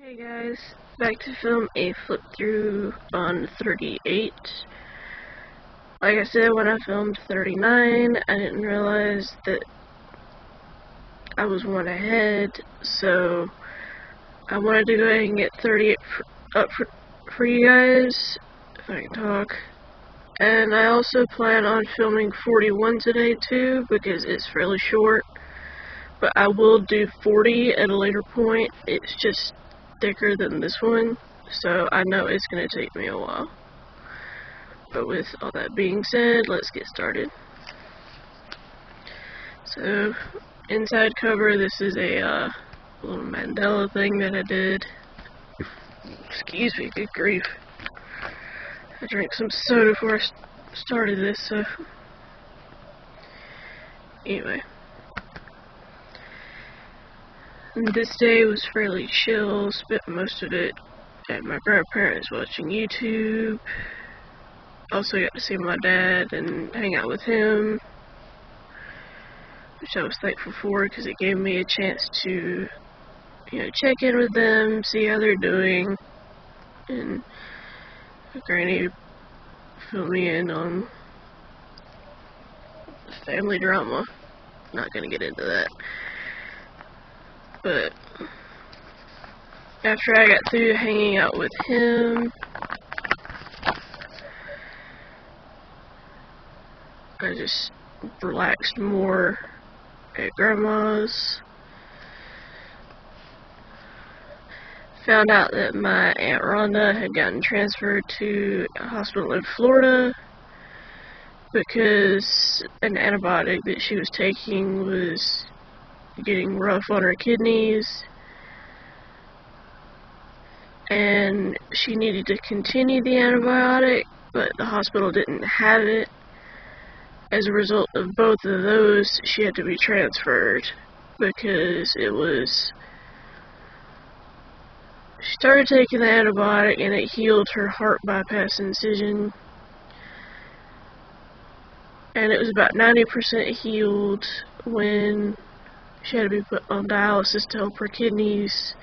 Hey guys, back to film a flip through on 38. Like I said, when I filmed 39, I didn't realize that I was one ahead, so I wanted to go ahead and get 38 up for you guys, if I can talk. And I also plan on filming 41 today too, because it's fairly short. But I will do 40 at a later point. It's just thicker than this one, so I know it's going to take me a while. But with all that being said, let's get started. So, inside cover, this is a little mandala thing that I did. Excuse me, good grief. I drank some soda before I started this, so... Anyway. This day was fairly chill, spent most of it at my grandparents watching YouTube. Also got to see my dad and hang out with him, which I was thankful for because it gave me a chance to, check in with them, see how they're doing, and Granny filled me in on family drama. Not gonna get into that. But after I got through hanging out with him, I just relaxed more at Grandma's. Found out that my Aunt Rhonda had gotten transferred to a hospital in Florida because an antibiotic that she was taking was getting rough on her kidneys, and she needed to continue the antibiotic, but the hospital didn't have it. As a result of both of those, she had to be transferred because she started taking the antibiotic and it healed her heart bypass incision, and it was about 90% healed when she had to be put on dialysis to help her kidneys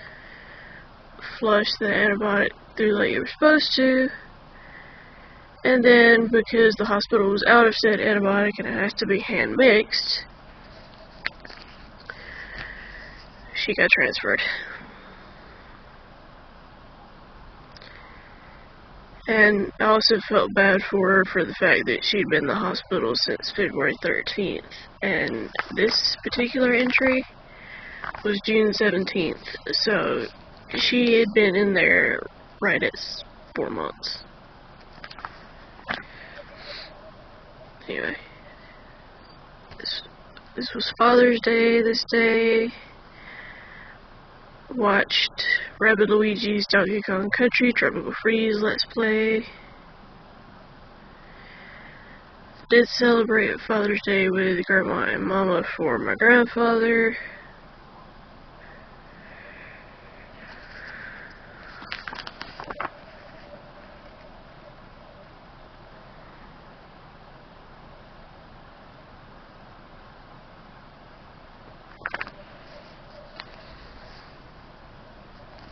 flush the antibiotic through like you were supposed to. And then, because the hospital was out of said antibiotic and it has to be hand mixed, she got transferred. And I also felt bad for her for the fact that she'd been in the hospital since February 13th. And this particular entry was June 17th. So she had been in there right at 4 months. Anyway. This was Father's Day this day. Watched Rabbid Luigi's Donkey Kong Country Tropical Freeze Let's Play. Did celebrate Father's Day with Grandma and Mama for my grandfather.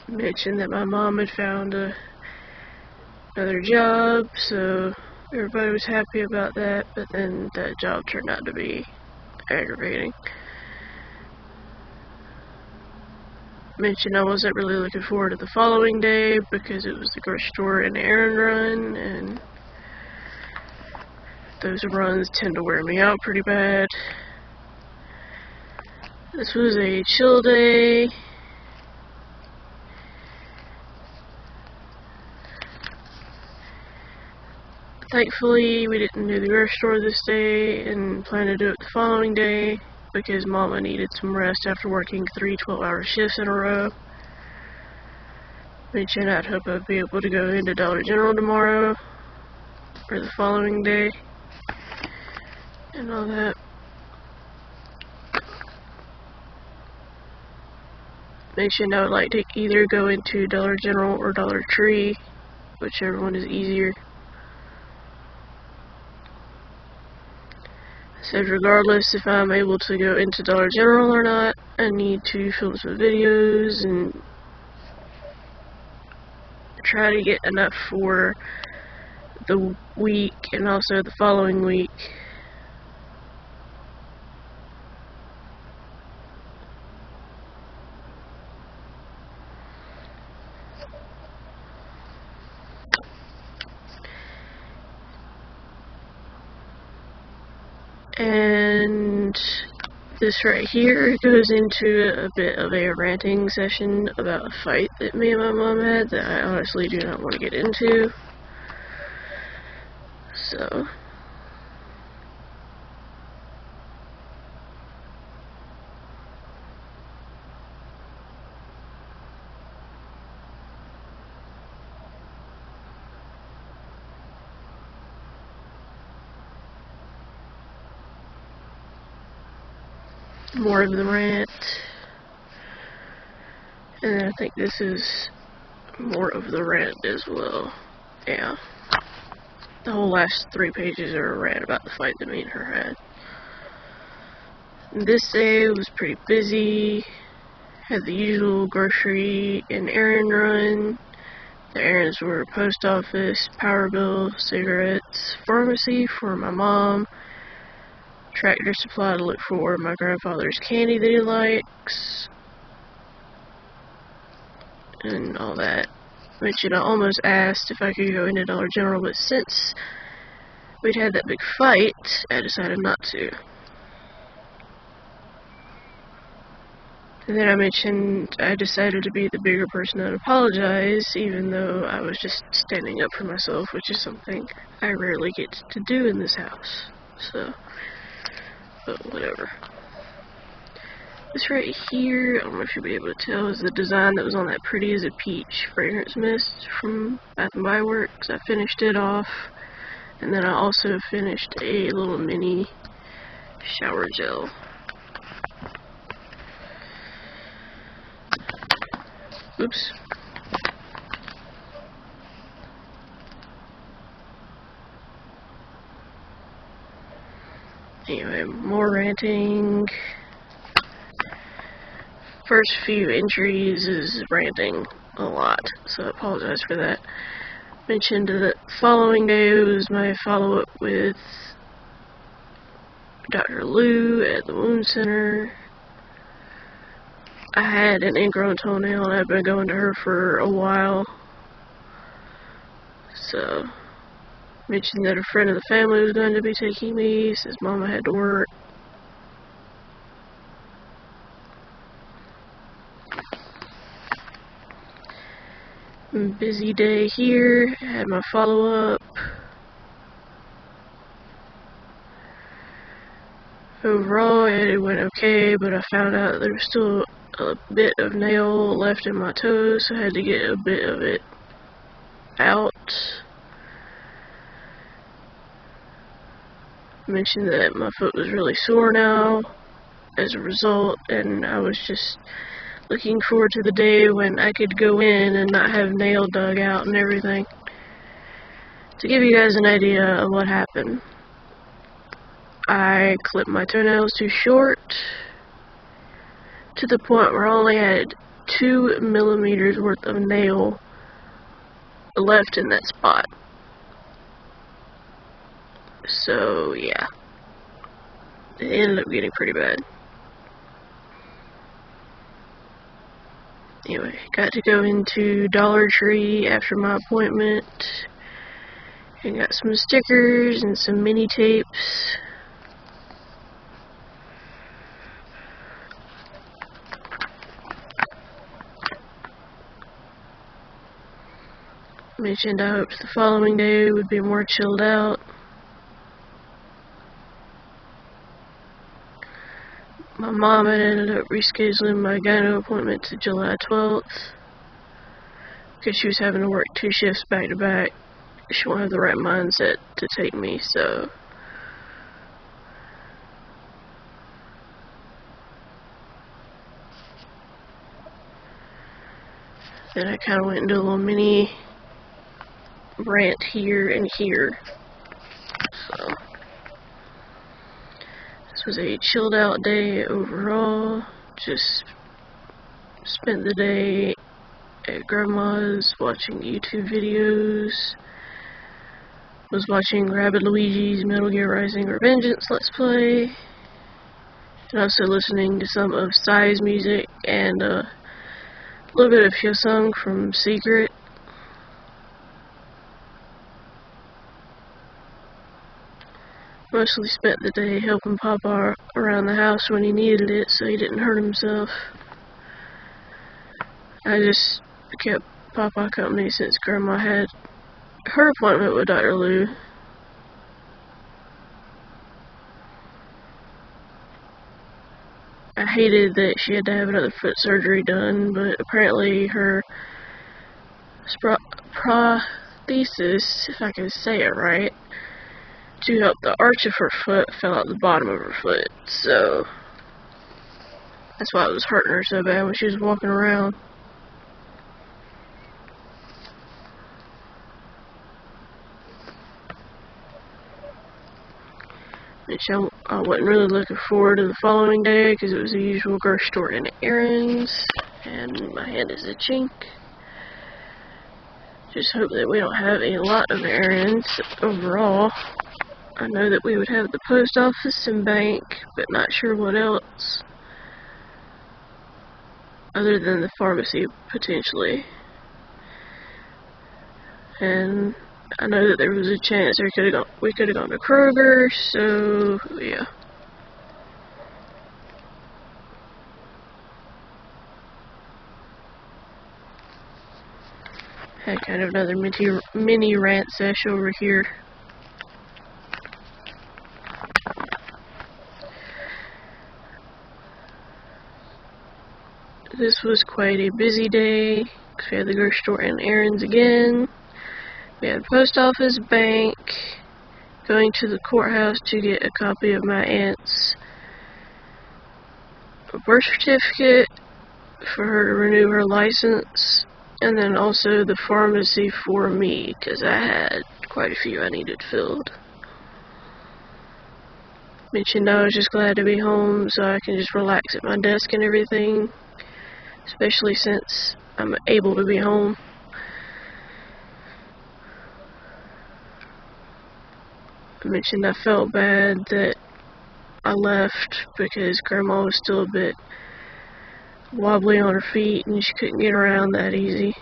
Mentioned that my mom had found another job, so everybody was happy about that, but then that job turned out to be aggravating. Mentioned I wasn't really looking forward to the following day because it was the grocery store and errand run, and those runs tend to wear me out pretty bad. This was a chill day. Thankfully, we didn't do the grocery store this day and plan to do it the following day because Mama needed some rest after working 3 12-hour shifts in a row. Mentioned I'd hope I'd be able to go into Dollar General tomorrow or the following day and all that. Mentioned I would like to either go into Dollar General or Dollar Tree, whichever one is easier. Said regardless if I'm able to go into Dollar General or not, I need to film some videos and try to get enough for the week and also the following week. And this right here goes into a bit of a ranting session about a fight that me and my mom had that I honestly do not want to get into. So, more of the rant. And then I think this is more of the rant as well. Yeah. The whole last 3 pages are a rant about the fight that me and her had. And this day was pretty busy. Had the usual grocery and errand run. The errands were post office, power bill, cigarettes, pharmacy for my mom, Tractor Supply to look for my grandfather's candy that he likes, and all that. Mentioned I almost asked if I could go into Dollar General, but since we'd had that big fight, I decided not to. And then I mentioned I decided to be the bigger person and apologize, even though I was just standing up for myself, which is something I rarely get to do in this house. So, but whatever. This right here, I don't know if you'll be able to tell, is the design that was on that Pretty as a Peach fragrance mist from Bath & Body Works. I finished it off, and then I also finished a little mini shower gel. Oops. Anyway, more ranting. First few entries is ranting a lot, so I apologize for that. Mentioned the following day was my follow-up with Dr. Lou at the wound center. I had an ingrown toenail and I've been going to her for a while. So, mentioned that a friend of the family was going to be taking me since Mama had to work. Busy day here. Had my follow-up. Overall, it went okay, but I found out there was still a bit of nail left in my toe, so I had to get a bit of it out. Mentioned that my foot was really sore now as a result, and I was just looking forward to the day when I could go in and not have nail dug out and everything. To give you guys an idea of what happened, I clipped my toenails too short to the point where I only had 2 millimeters worth of nail left in that spot. So yeah, it ended up getting pretty bad. Anyway, got to go into Dollar Tree after my appointment and got some stickers and some mini tapes. Mentioned I hoped the following day would be more chilled out. My mom had ended up rescheduling my gyno appointment to July 12th because she was having to work 2 shifts back to back. She won't have the right mindset to take me, so then I kind of went into a little mini rant here and here. So this was a chilled out day overall. Just spent the day at Grandma's, watching YouTube videos, was watching Rabbid Luigi's Metal Gear Rising Revengeance Let's Play, and also listening to some of srry's music and a little bit of Hyosung from Secret. Mostly spent the day helping Papa around the house when he needed it so he didn't hurt himself. I just kept Papa company since Grandma had her appointment with Dr. Lou. I hated that she had to have another foot surgery done, but apparently her prosthesis, if I can say it right, to help the arch of her foot fell out the bottom of her foot, so that's why it was hurting her so bad when she was walking around. Which I wasn't really looking forward to the following day because it was the usual grocery store and errands, and my hand is itching. Just hope that we don't have a lot of errands overall. I know that we would have the post office and bank, but not sure what else. Other than the pharmacy, potentially. And I know that there was a chance we could have gone to Kroger, so yeah. Had kind of another mini rant sesh over here. This was quite a busy day, because we had the grocery store and errands again. We had post office, bank, going to the courthouse to get a copy of my aunt's birth certificate for her to renew her license, and then also the pharmacy for me, because I had quite a few I needed filled. Mentioned I was just glad to be home so I can just relax at my desk and everything, especially since I'm able to be home. I mentioned I felt bad that I left because Grandma was still a bit wobbly on her feet and she couldn't get around that easy.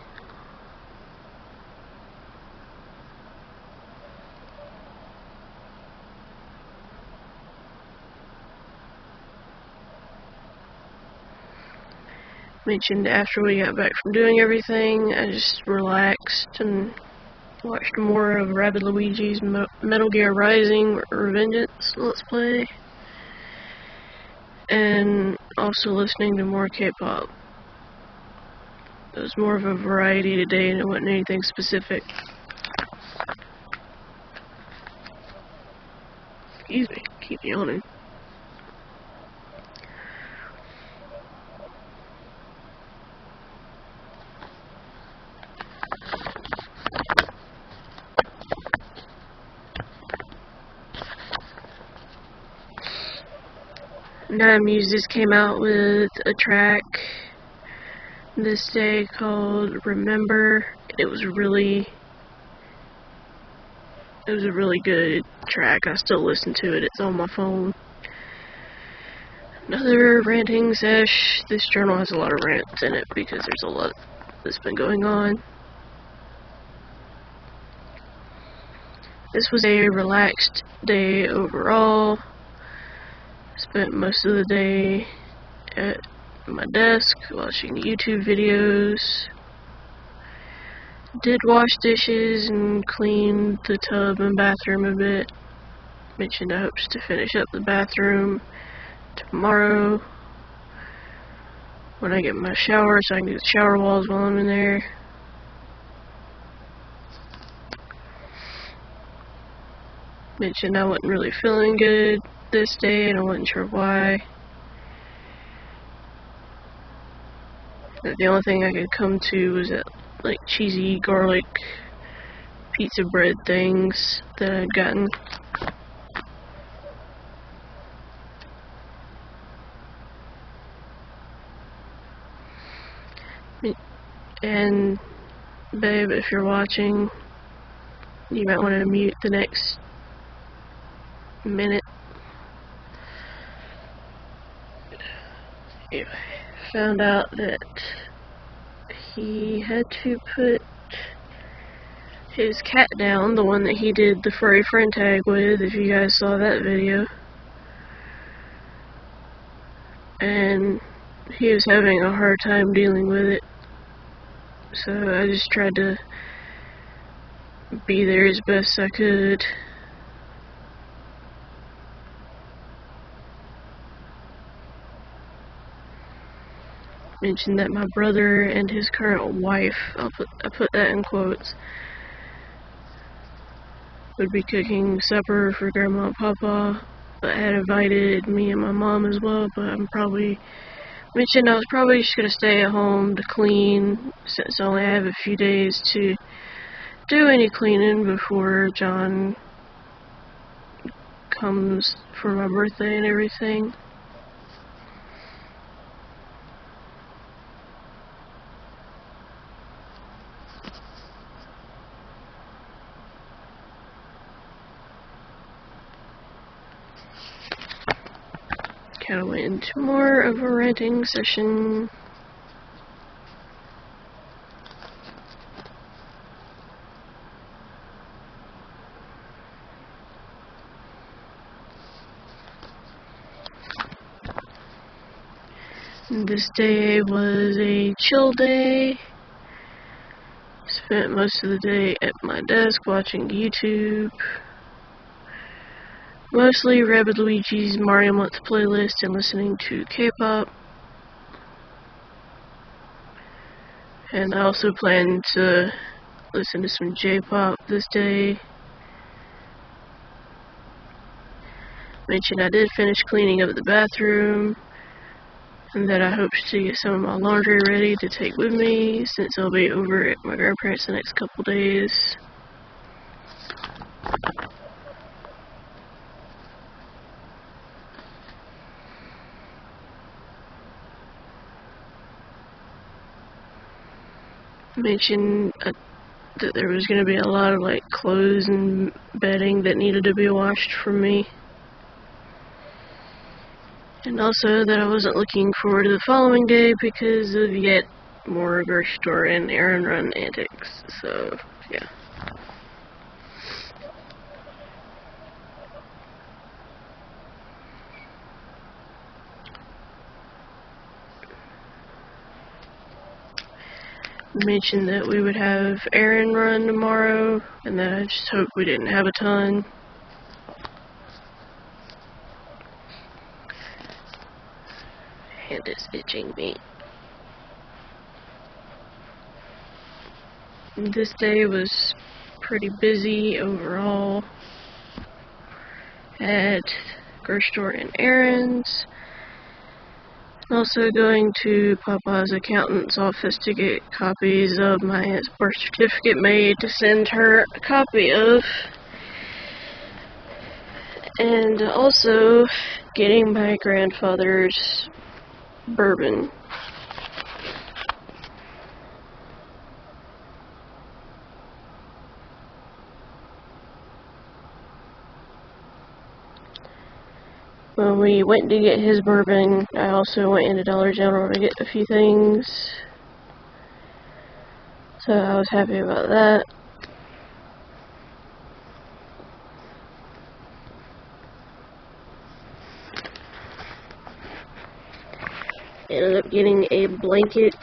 Mentioned after we got back from doing everything, I just relaxed and watched more of Rabbid Luigi's Metal Gear Rising Revengeance Let's Play, and also listening to more K-pop. It was more of a variety today and it wasn't anything specific. Excuse me, keep yawning. Nine Muses came out with a track this day called Remember. It was a really good track. I still listen to it. It's on my phone. Another ranting sesh. This journal has a lot of rants in it because there's a lot that's been going on. This was a relaxed day overall. Spent most of the day at my desk watching YouTube videos. Did wash dishes and clean the tub and bathroom a bit. Mentioned I hope to finish up the bathroom tomorrow when I get my shower so I can do the shower walls while I'm in there. Mentioned I wasn't really feeling good this day and I wasn't sure why. The only thing I could come to was that like cheesy garlic pizza bread things that I'd gotten. And babe, if you're watching, you might want to mute the next minute. I found out that he had to put his cat down, the one that he did the furry friend tag with, if you guys saw that video. And he was having a hard time dealing with it. So I just tried to be there as best I could. Mentioned that my brother and his current wife, I put that in quotes, would be cooking supper for Grandma and Papa, but had invited me and my mom as well. But mentioned I was probably just gonna stay at home to clean, since I only have a few days to do any cleaning before John comes for my birthday and everything. Kind of went into more of a ranting session. This day was a chill day. Spent most of the day at my desk watching YouTube. Mostly Rabbit Luigi's Mario Month playlist and listening to K-pop. And I also plan to listen to some J-pop this day. Mentioned I did finish cleaning up the bathroom, and that I hope to get some of my laundry ready to take with me, since I'll be over at my grandparents the next couple days. Mentioned that there was going to be a lot of clothes and bedding that needed to be washed for me. And also that I wasn't looking forward to the following day because of yet more grocery store and errand run antics. So, yeah. Mentioned that we would have errand run tomorrow, and that I just hope we didn't have a ton. Hand is itching me. This day was pretty busy overall. Had grocery store and errands. Also going to Papa's accountant's office to get copies of my aunt's birth certificate made to send her a copy of. And also getting my grandfather's bourbon. When we went to get his bourbon, I also went into Dollar General to get a few things. So I was happy about that. Ended up getting a blanket,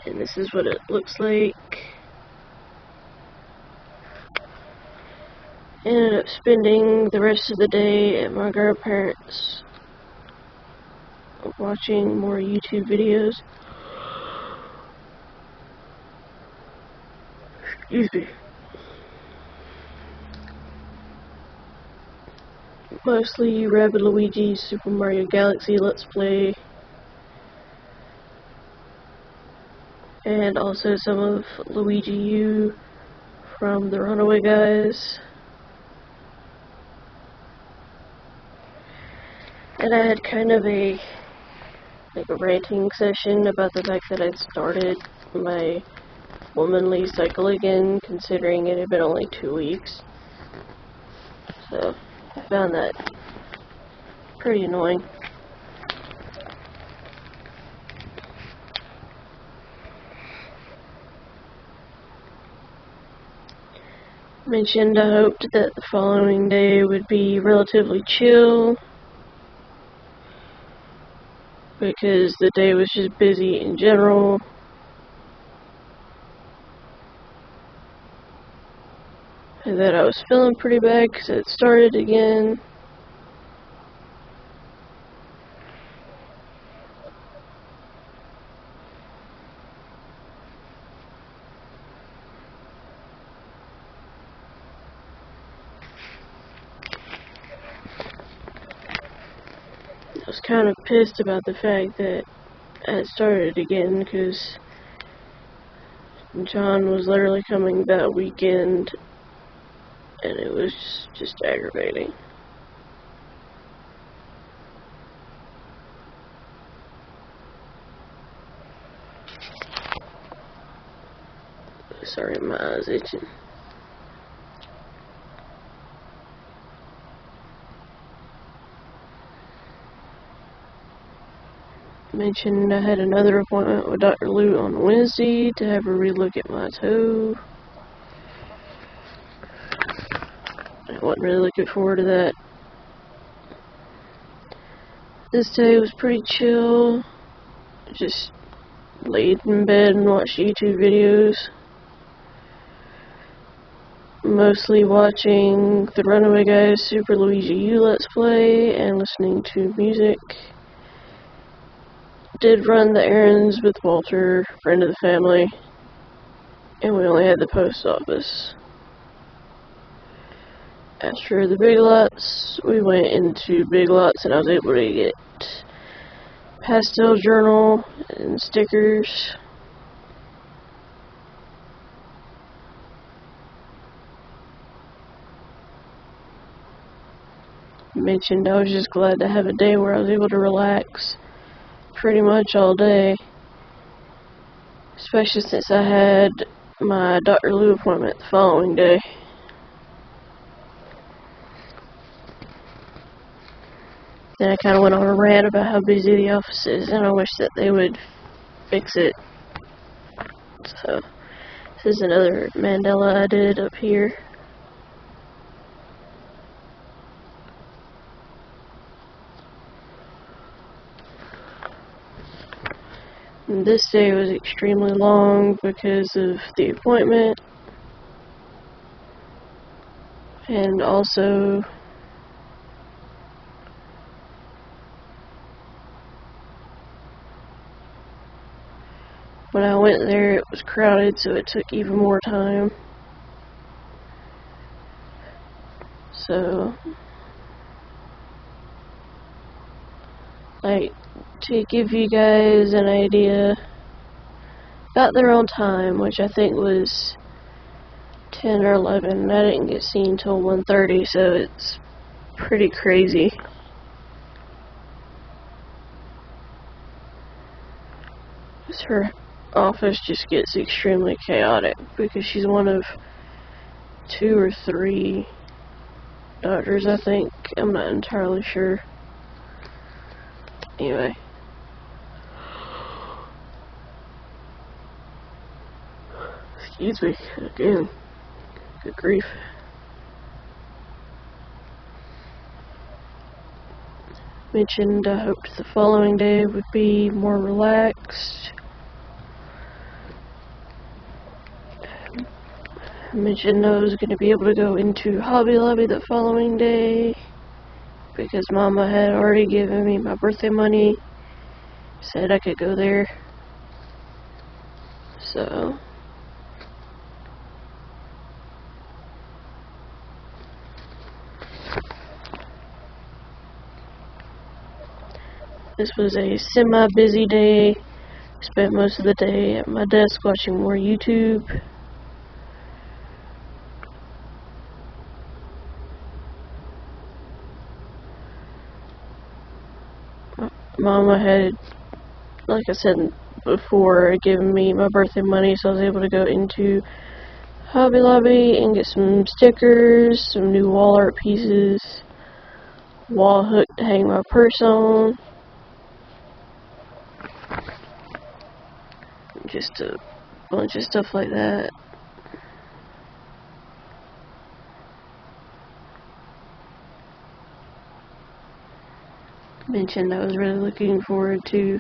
and this is what it looks like. Ended up spending the rest of the day at my grandparents' watching more YouTube videos. Excuse me. Mostly Rabbit Luigi's Super Mario Galaxy Let's Play. And also some of Luigi U from the Runaway Guys. And I had kind of a ranting session about the fact that I'd started my womanly cycle again, considering it had been only 2 weeks. So, I found that pretty annoying. Mentioned I hoped that the following day would be relatively chill, because the day was just busy in general. And that I was feeling pretty bad because it started again. I was kind of pissed about the fact that it started again, because John was literally coming that weekend, and it was just aggravating. Sorry, my eyes itching. Mentioned I had another appointment with Dr. Lou on Wednesday to have her relook at my toe. I wasn't really looking forward to that. This day was pretty chill. Just laid in bed and watched YouTube videos. Mostly watching the Runaway Guys Super Luigi U Let's Play and listening to music. Did run the errands with Walter, friend of the family, and we only had the post office. As for the Big Lots, we went into Big Lots and I was able to get pastel journal and stickers. Mentioned I was just glad to have a day where I was able to relax pretty much all day, especially since I had my Dr. Lou appointment the following day. Then I kind of went on a rant about how busy the office is, and I wish that they would fix it. So, this is another mandala I did up here. And this day was extremely long because of the appointment, and also when I went there it was crowded, so it took even more time. So, like, to give you guys an idea, got there on time, which I think was 10 or 11. I didn't get seen till 1:30, so it's pretty crazy. Her office just gets extremely chaotic because she's one of 2 or 3 doctors, I think. I'm not entirely sure. Anyway. Excuse me, again. Good grief. Mentioned I hoped the following day would be more relaxed. Mentioned I was going to be able to go into Hobby Lobby the following day because Mama had already given me my birthday money, said I could go there. So, this was a semi-busy day. Spent most of the day at my desk watching more YouTube. Mama had, like I said before giving me my birthday money, so I was able to go into Hobby Lobby and get some stickers, some new wall art pieces, wall hook to hang my purse on, just a bunch of stuff like that. Mentioned I was really looking forward to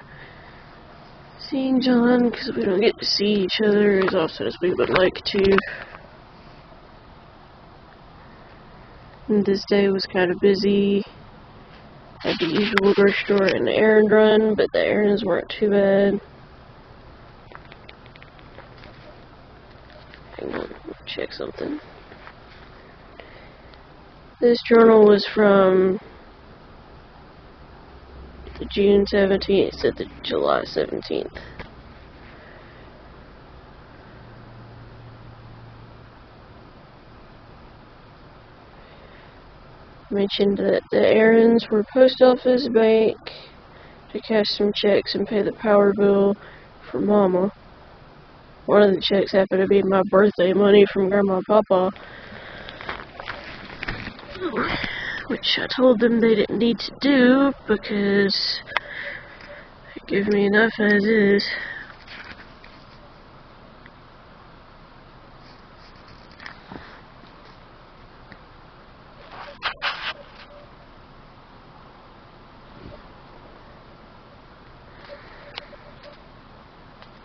seeing John, because we don't get to see each other as often as we would like to. And this day was kind of busy. Had the usual grocery store and the errand run, but the errands weren't too bad. Hang on, check something. This journal was from the June 17th to the July 17th. Mentioned that the errands were post office, bank, to cash some checks and pay the power bill for Mama. One of the checks happened to be my birthday money from Grandma and Papa, which I told them they didn't need to do because they give me enough as is.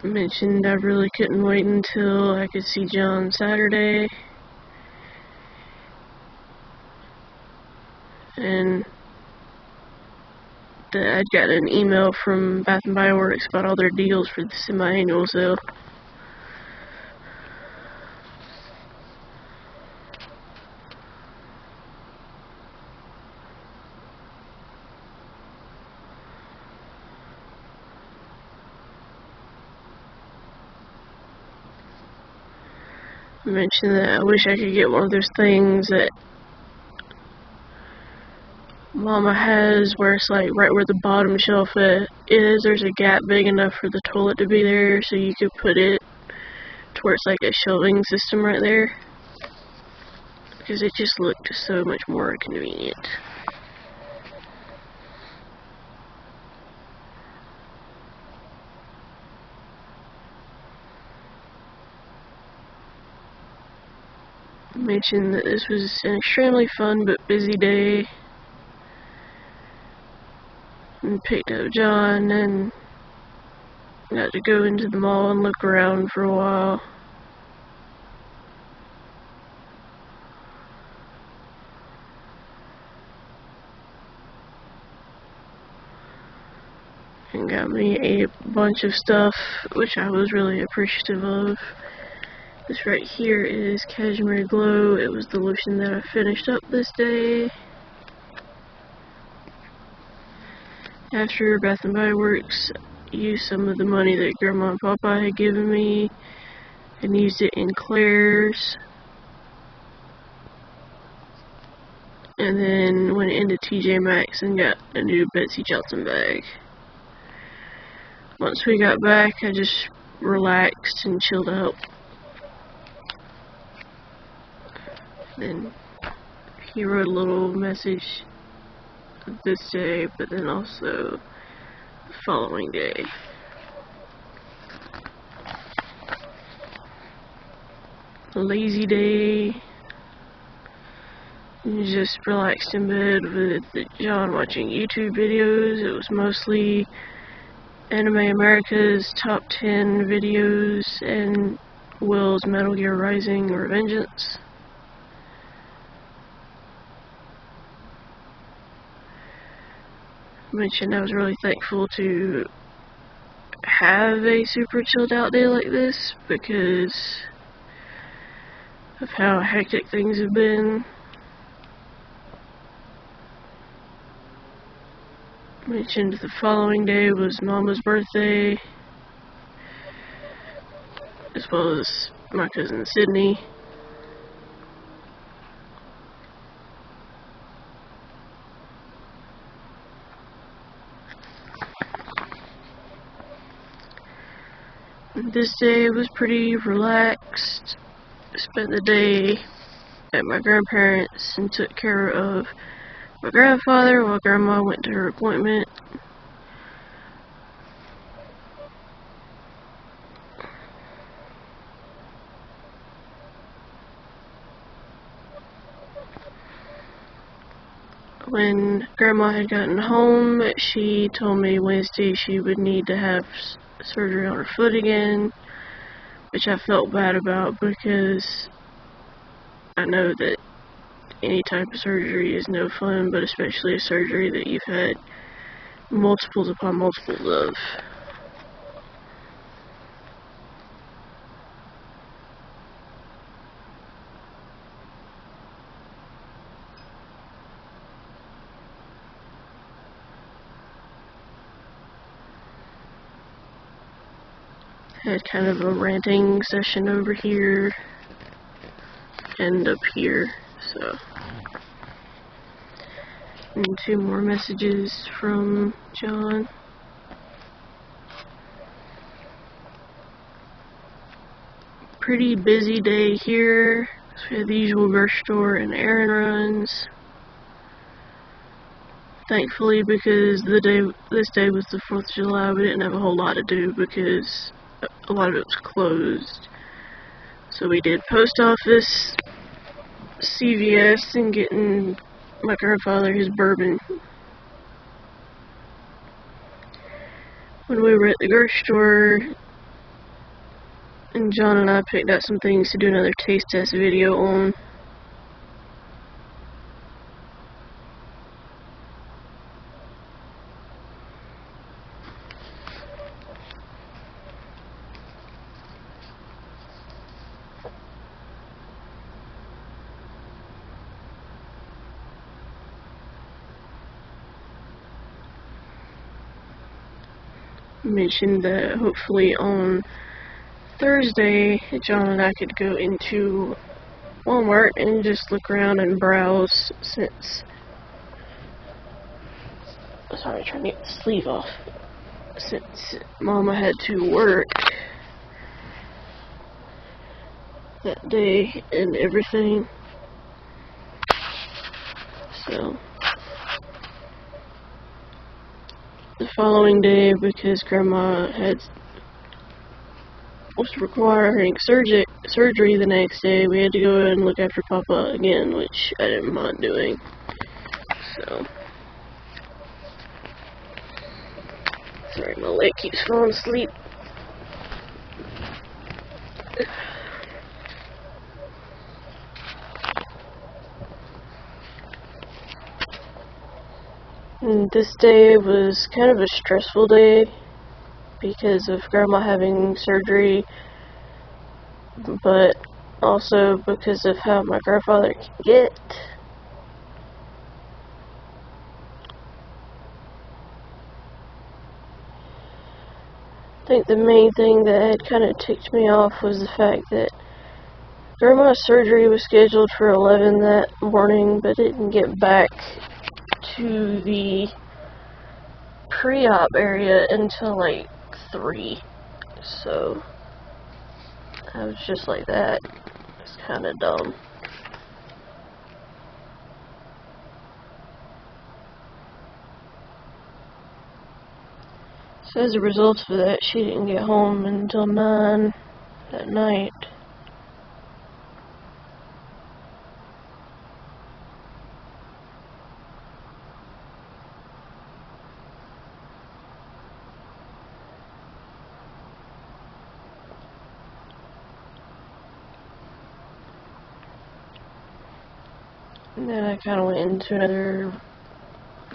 Mentioned I really couldn't wait until I could see John Saturday, and that I'd gotten an email from Bath & Body Works about all their deals for the semi-annual sale. I mentioned that I wish I could get one of those things that Mama has where it's like right where the bottom shelf is, there's a gap big enough for the toilet to be there, so you could put it to where it's like a shelving system right there, because it just looked so much more convenient. Mentioned that this was an extremely fun but busy day, and picked up John and got to go into the mall and look around for a while. And got me a bunch of stuff, which I was really appreciative of. This right here is Cashmere Glow. It was the lotion that I finished up this day. After Bath & Body Works, used some of the money that Grandma and Papa had given me and used it in Claire's. And then went into TJ Maxx and got a new Betsy Johnson bag. Once we got back, I just relaxed and chilled out. Then he wrote a little message this day, but then also the following day. A lazy day. Just relaxed in bed with John watching YouTube videos. It was mostly Anime America's top 10 videos and Will's Metal Gear Rising Revengeance. Mentioned I was really thankful to have a super chilled out day like this because of how hectic things have been. Mentioned the following day was Mama's birthday, as well as my cousin Sydney. This day was pretty relaxed. Spent the day at my grandparents' and took care of my grandfather while Grandma went to her appointment. When Grandma had gotten home, she told me Wednesday she would need to have surgery on her foot again, which I felt bad about because I know that any type of surgery is no fun, but especially a surgery that you've had multiples upon multiples of. Had kind of a ranting session over here and up here, so. And 2 more messages from John. Pretty busy day here. We had the usual grocery store and errand runs. Thankfully, because this day was the 4th of July, we didn't have a whole lot to do because a lot of it was closed. So we did post office, CVS, and getting my grandfather his bourbon. When we were at the grocery store, and John and I picked out some things to do another taste test video on. Mentioned that hopefully on Thursday, John and I could go into Walmart and just look around and browse since... Sorry, trying to get the sleeve off. Since Mama had to work that day and everything. So... the following day, because Grandma was requiring surgery the next day, we had to go and look after Papa again, which I didn't mind doing. So, sorry, my leg keeps falling asleep. And this day was kind of a stressful day because of Grandma having surgery, but also because of how my grandfather can get. I think the main thing that had kind of ticked me off was the fact that Grandma's surgery was scheduled for 11 that morning, but didn't get back to the pre-op area until like 3. So I was just like, that is kind of dumb. So as a result of that, she didn't get home until 9 that night. And then I kind of went into another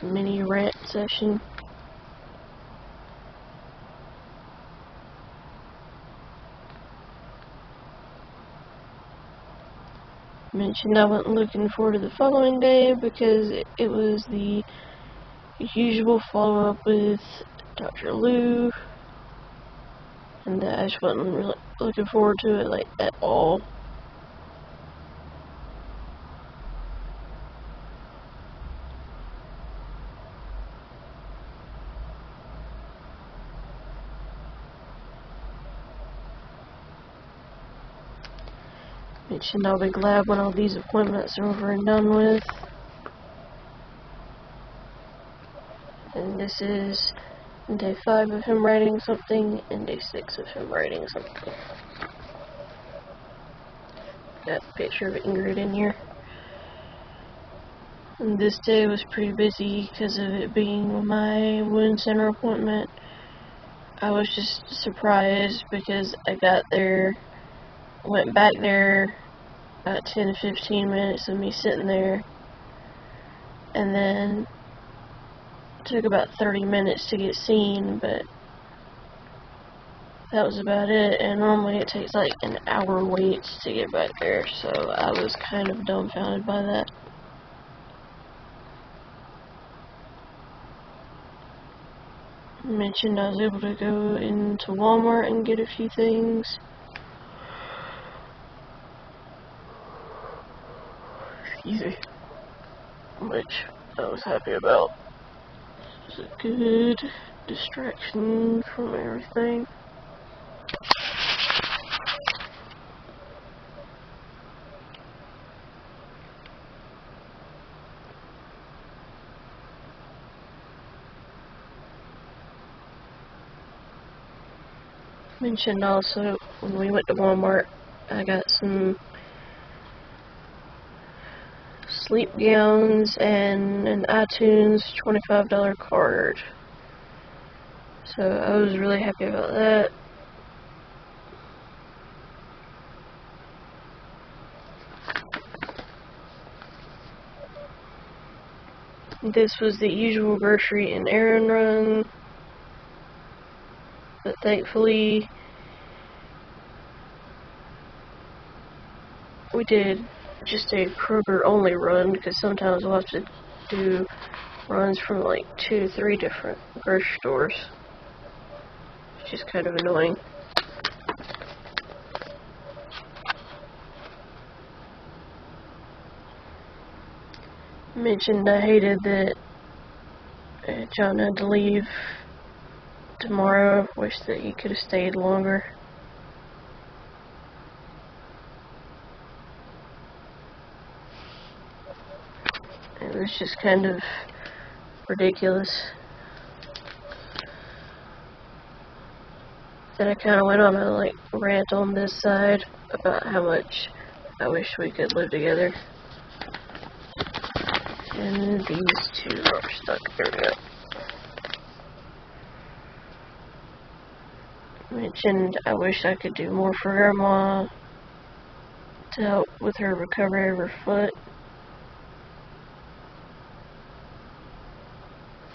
mini rant session. Mentioned I wasn't looking forward to the following day because it was the usual follow-up with Dr. Lou, and I just wasn't really looking forward to it like at all. Mentioned I'll be glad when all these appointments are over and done with. And this is day 5 of him writing something, and day 6 of him writing something. Got a picture of Ingrid in here. And this day was pretty busy because of it being my wound center appointment. I was just surprised because I got there, went back there, about 10 to 15 minutes of me sitting there, and then it took about 30 minutes to get seen, but that was about it. And normally it takes like an hour wait to get back there, so I was kind of dumbfounded by that. Mentioned I was able to go into Walmart and get a few things. Easy. Which I was happy about. It's a good distraction from everything. Mentioned also when we went to Walmart, I got some sleep gowns and an iTunes $25 card. So I was really happy about that. This was the usual grocery and errand run, but thankfully we did just a Kroger only run, because sometimes we'll have to do runs from like 2 to 3 different grocery stores, which is kind of annoying. Mentioned I hated that John had to leave tomorrow. Wish that he could have stayed longer. It was just kind of ridiculous that I kind of went on a rant on this side about how much I wish we could live together. And these two are stuck. There we go. Mentioned I wish I could do more for Grandma to help with her recovery of her foot,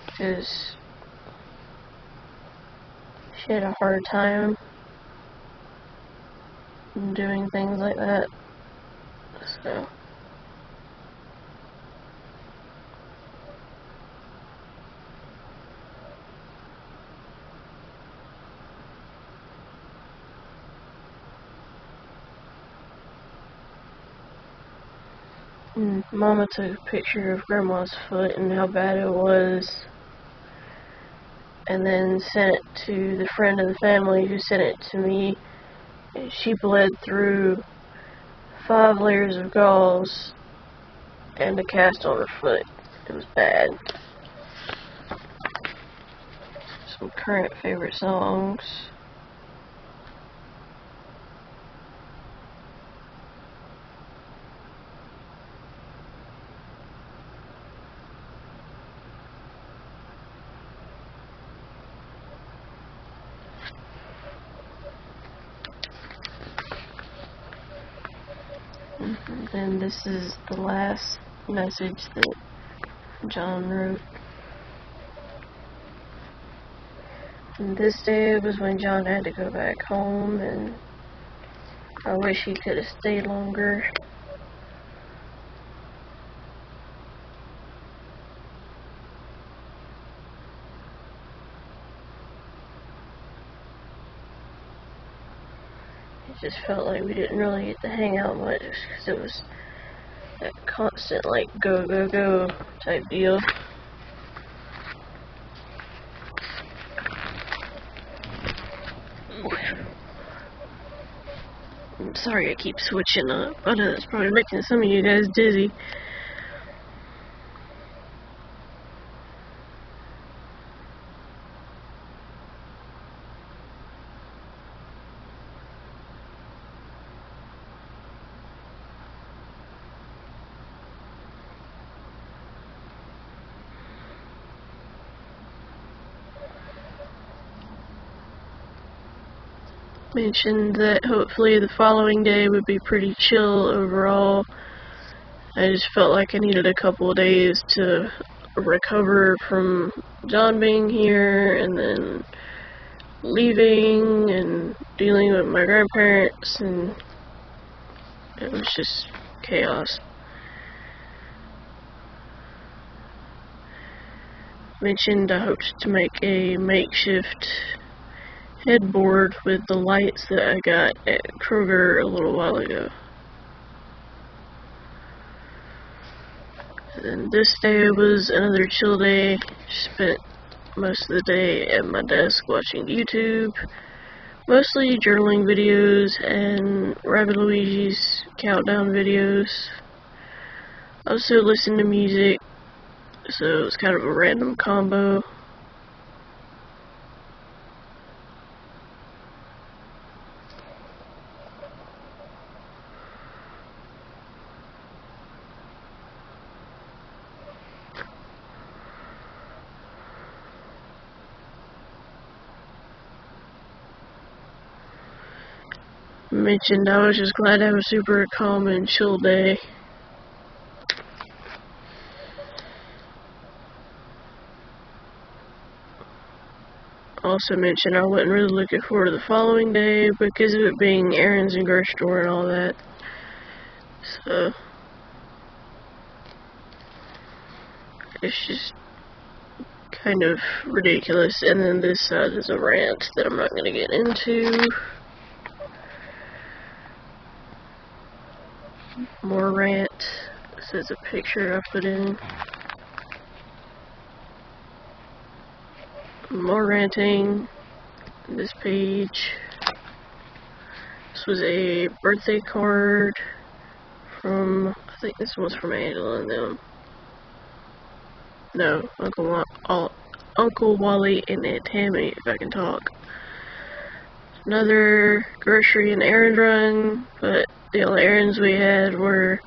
because she had a hard time doing things like that. So Mama took a picture of Grandma's foot and how bad it was, and then sent it to the friend of the family who sent it to me. She bled through 5 layers of gauze and a cast on her foot. It was bad. Some current favorite songs. And this is the last message that John wrote. And this day was when John had to go back home, and I wish he could have stayed longer. It just felt like we didn't really get to hang out much, because it was that constant go go go type deal. Sorry I keep switching up. I know that's probably making some of you guys dizzy. Mentioned that hopefully the following day would be pretty chill overall. I just felt like I needed a couple of days to recover from John being here and then leaving and dealing with my grandparents, and it was just chaos. Mentioned I hoped to make a makeshift headboard with the lights that I got at Kroger a little while ago. And then this day was another chill day. Spent most of the day at my desk watching YouTube, mostly journaling videos and Rabbit Luigi's countdown videos. Also listened to music, so it was kind of a random combo. Mentioned I was just glad to have a super calm and chill day. Also mentioned I wasn't really looking forward to the following day because of it being errands and grocery store and all that. So it's just kind of ridiculous. And then this side is a rant that I'm not going to get into. More rant. This is a picture I put in. More ranting. This page. This was a birthday card from, I think this was from Angela and them. No, Uncle Wally and Aunt Tammy, if I can talk. Another grocery and errand run, but the only errands we had were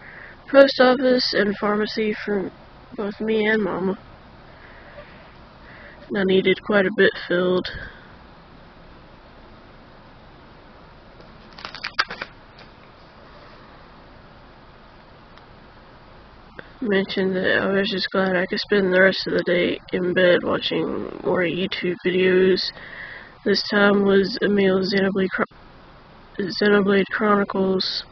post office and pharmacy for both me and Mama. And I needed quite a bit filled. Mentioned that I was just glad I could spend the rest of the day in bed watching more YouTube videos. This time was Emil's Xenoblade Chronicles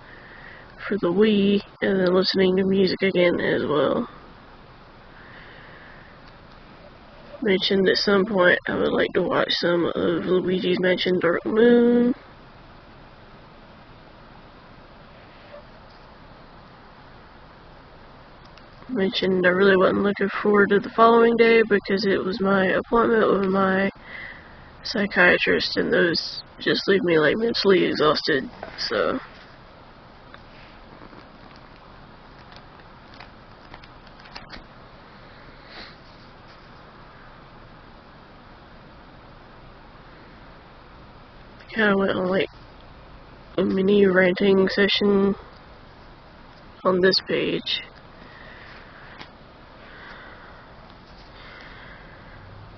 for the Wii, and then listening to music again as well. Mentioned at some point I would like to watch some of Luigi's Mansion Dark Moon. Mentioned I really wasn't looking forward to the following day because it was my appointment with my psychiatrist, and those just leave me like mentally exhausted, so I kinda went on like a mini ranting session on this page.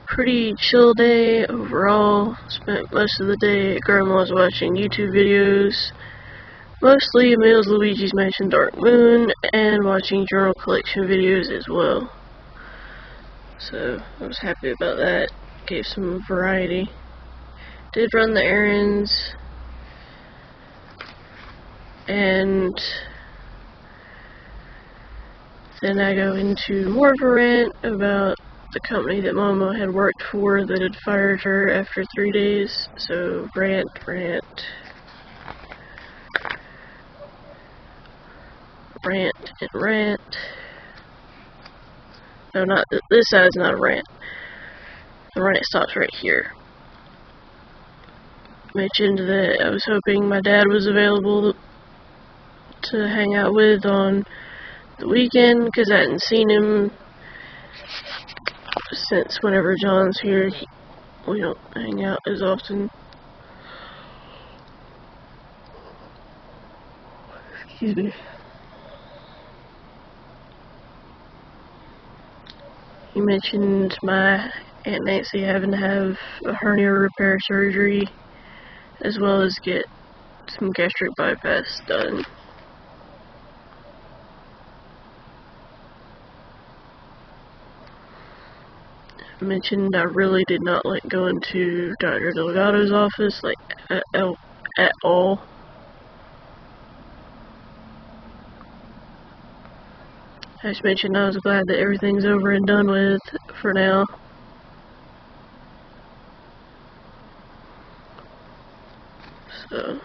Pretty chill day overall. Spent most of the day at Grandma's watching YouTube videos, mostly Emil's Luigi's Mansion Dark Moon, and watching journal collection videos as well. So I was happy about that. Gave some variety. Did run the errands, and then I go into more of a rant about the company that Mama had worked for that had fired her after 3 days. So rant. No, not this side is not a rant. The rant stops right here. Mentioned that I was hoping my dad was available to hang out with on the weekend because I hadn't seen him since whenever John's here. We don't hang out as often. Excuse me. He mentioned my Aunt Nancy having to have a hernia repair surgery as well as get some gastric bypass done. I mentioned I really did not like going to Dr. Delgado's office, like, at all. I just mentioned I was glad that everything's over and done with for now. So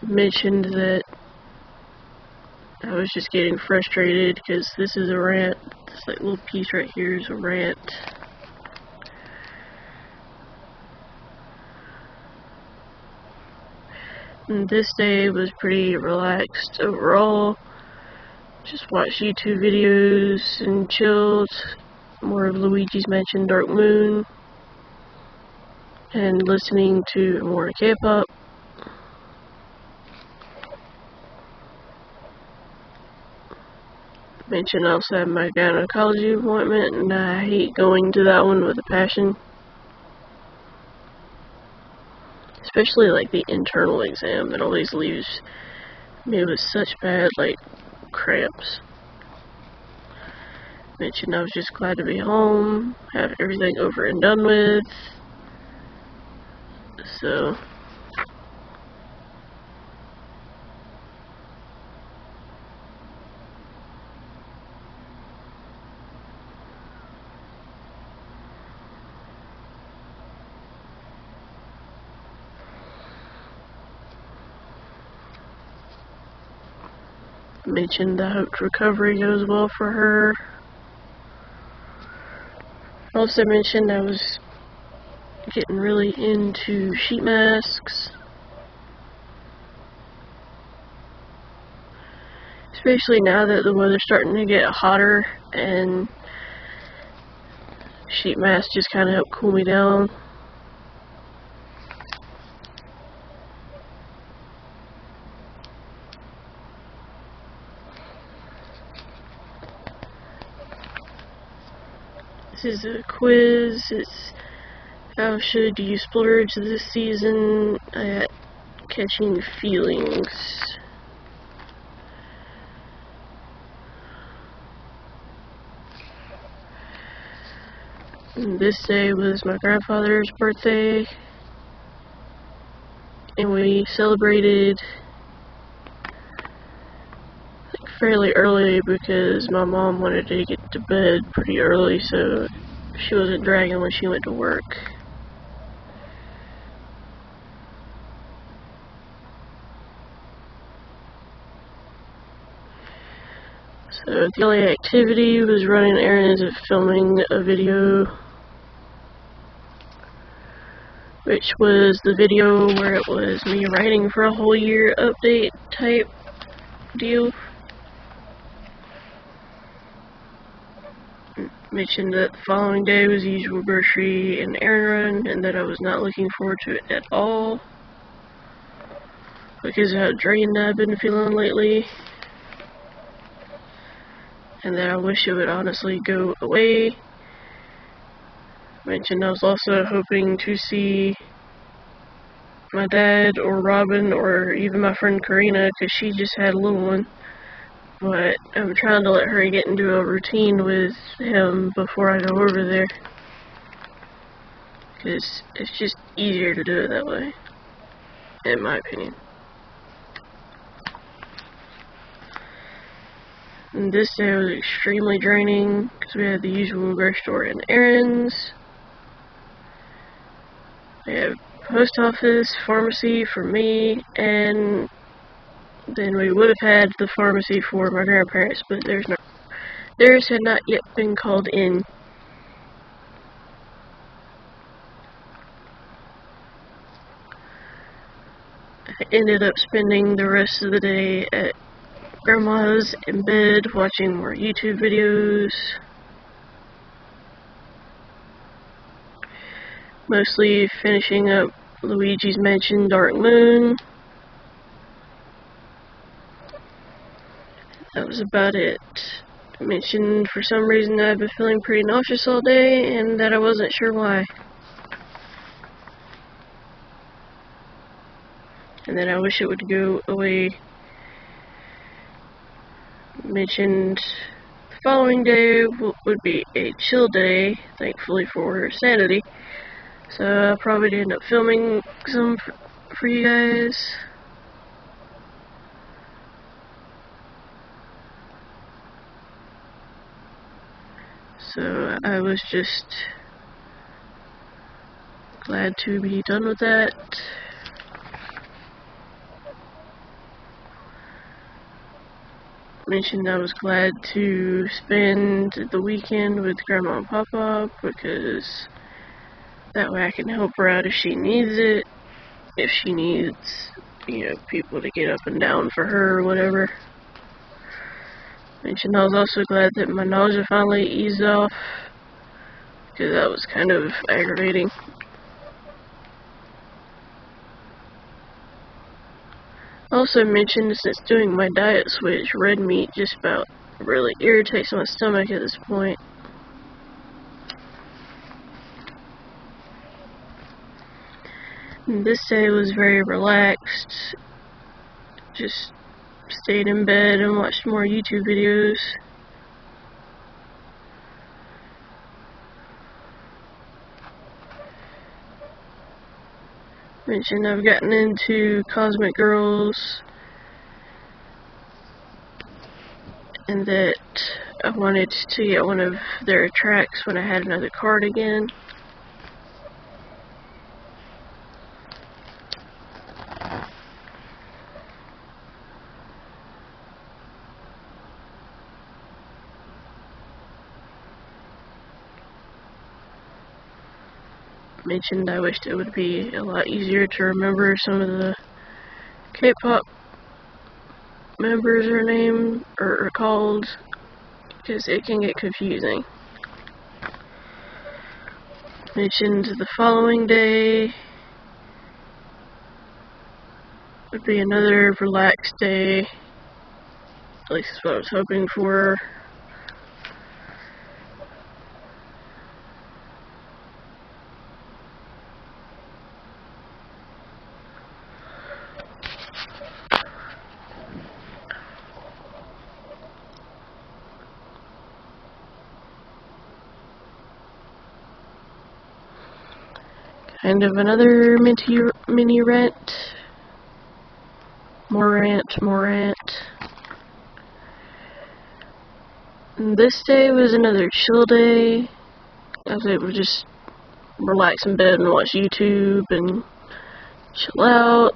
mentioned that I was just getting frustrated because this is a rant. This like little piece right here is a rant. And this day was pretty relaxed overall. Just watched YouTube videos and chilled. More of Luigi's Mansion Dark Moon. And listening to more K-pop. Mentioned I also had my gynecology appointment, and I hate going to that one with a passion. Especially like the internal exam that always leaves me with such bad like cramps. Mentioned I was just glad to be home, have everything over and done with. So mentioned I hoped recovery goes well for her. Also mentioned I was getting really into sheet masks. Especially now that the weather's starting to get hotter, and sheet masks just kind of help cool me down. This is a quiz. It's how should you splurge this season at catching feelings. And this day was my grandfather's birthday, and we celebrated fairly early because my mom wanted to get to bed pretty early so she wasn't dragging when she went to work. So the only activity was running errands and filming a video, which was the video where it was me writing for a whole year update type deal. Mentioned that the following day was the usual grocery and errand run, and that I was not looking forward to it at all because of how drained I've been feeling lately, and that I wish it would honestly go away. Mentioned I was also hoping to see my dad or Robin or even my friend Karina because she just had a little one. But I'm trying to let her get into a routine with him before I go over there. Because it's just easier to do it that way, in my opinion. And this day was extremely draining because we had the usual grocery store and errands. We have post office, pharmacy for me, and then we would have had the pharmacy for my grandparents, but theirs had not yet been called in. I ended up spending the rest of the day at Grandma's in bed watching more YouTube videos. Mostly finishing up Luigi's Mansion Dark Moon. That was about it. I mentioned for some reason I've been feeling pretty nauseous all day and that I wasn't sure why. And then I wish it would go away. Mentioned the following day would be a chill day, thankfully for sanity. So I'll probably end up filming some for you guys. So I was just glad to be done with that. Mentioned I was glad to spend the weekend with Grandma and Papa because that way I can help her out if she needs it. If she needs, people to get up and down for her or whatever. Mentioned I was also glad that my nausea finally eased off because that was kind of aggravating. Also mentioned since doing my diet switch, red meat just about really irritates my stomach at this point. And this day was very relaxed. Just stayed in bed and watched more YouTube videos. Mentioned I've gotten into Cosmic Girls and that I wanted to get one of their tracks when I had another card again. Mentioned I wished it would be a lot easier to remember some of the K-pop members are called because it can get confusing. Mentioned the following day would be another relaxed day. At least that's what I was hoping for. Kind of another mini rant. More rant. And this day was another chill day. I was able to just relax in bed and watch YouTube and chill out.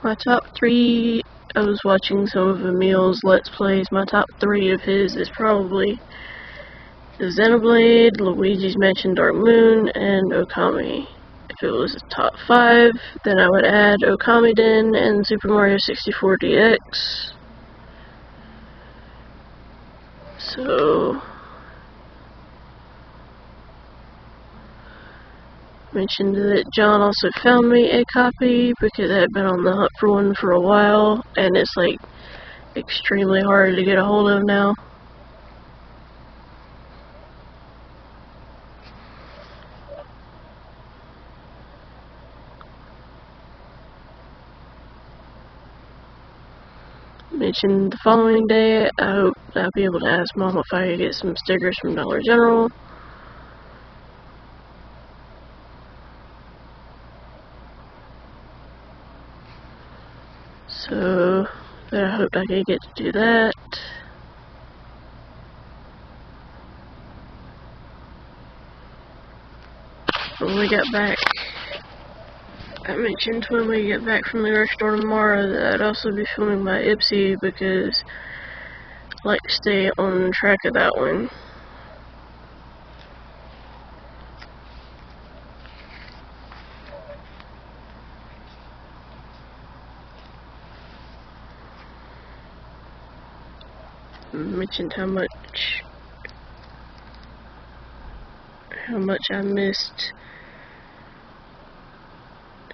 My top 3, I was watching some of Emil's Let's Plays. My top 3 of his is probably the Xenoblade, Luigi's Mansion Dark Moon, and Okami. If it was a top 5, then I would add Okamiden and Super Mario 64 DX. So, mentioned that John also found me a copy because I had been on the hunt for one for a while, and it's like extremely hard to get a hold of now. Mentioned the following day, I hope I'll be able to ask Mom if I could get some stickers from Dollar General. So I hoped I could get to do that. When we got back, I mentioned when we get back from the grocery store tomorrow that I'd also be filming my Ipsy because I like to stay on track of that one. I mentioned how much I missed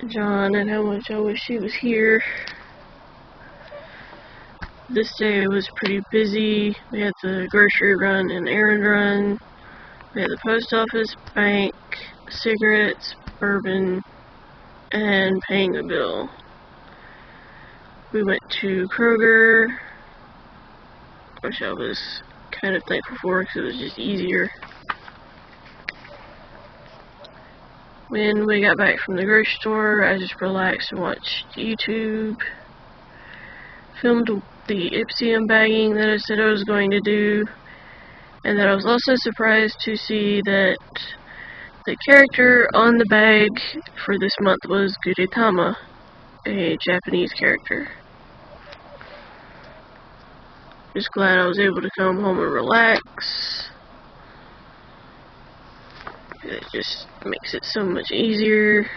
John and how much I wish he was here. This day was pretty busy. We had the grocery run and errand run. We had the post office, bank, cigarettes, bourbon, and paying a bill. We went to Kroger, which I was kind of thankful for because it was just easier. When we got back from the grocery store, I just relaxed and watched YouTube. Filmed the Ipsy unbagging that I said I was going to do. And that I was also surprised to see that the character on the bag for this month was Gudetama, a Japanese character. Just glad I was able to come home and relax. It just makes it so much easier.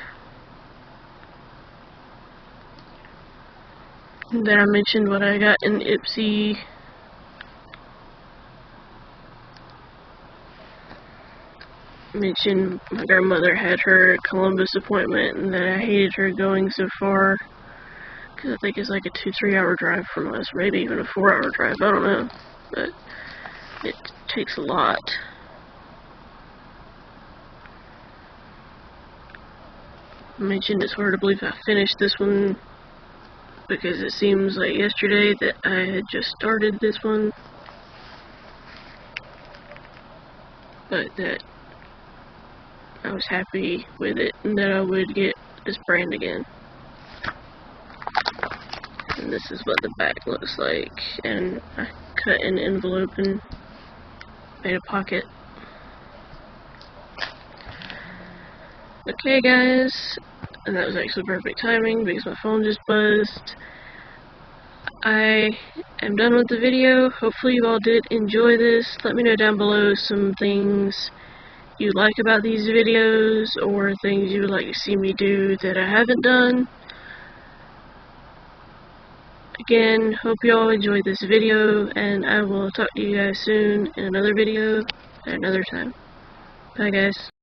And then I mentioned what I got in Ipsy. Mentioned my grandmother had her Columbus appointment and that I hated her going so far. Because I think it's like a 2-3 hour drive from us, maybe even a 4-hour drive, I don't know. But it takes a lot. I mentioned it's hard to believe I finished this one because it seems like yesterday that I had just started this one, but that I was happy with it and that I would get this brand again. And this is what the back looks like, and I cut an envelope and made a pocket. Okay guys, and that was actually perfect timing because my phone just buzzed. I am done with the video. Hopefully you all did enjoy this. Let me know down below some things you like about these videos or things you would like to see me do that I haven't done. Again, hope you all enjoyed this video, and I will talk to you guys soon in another video at another time. Bye guys.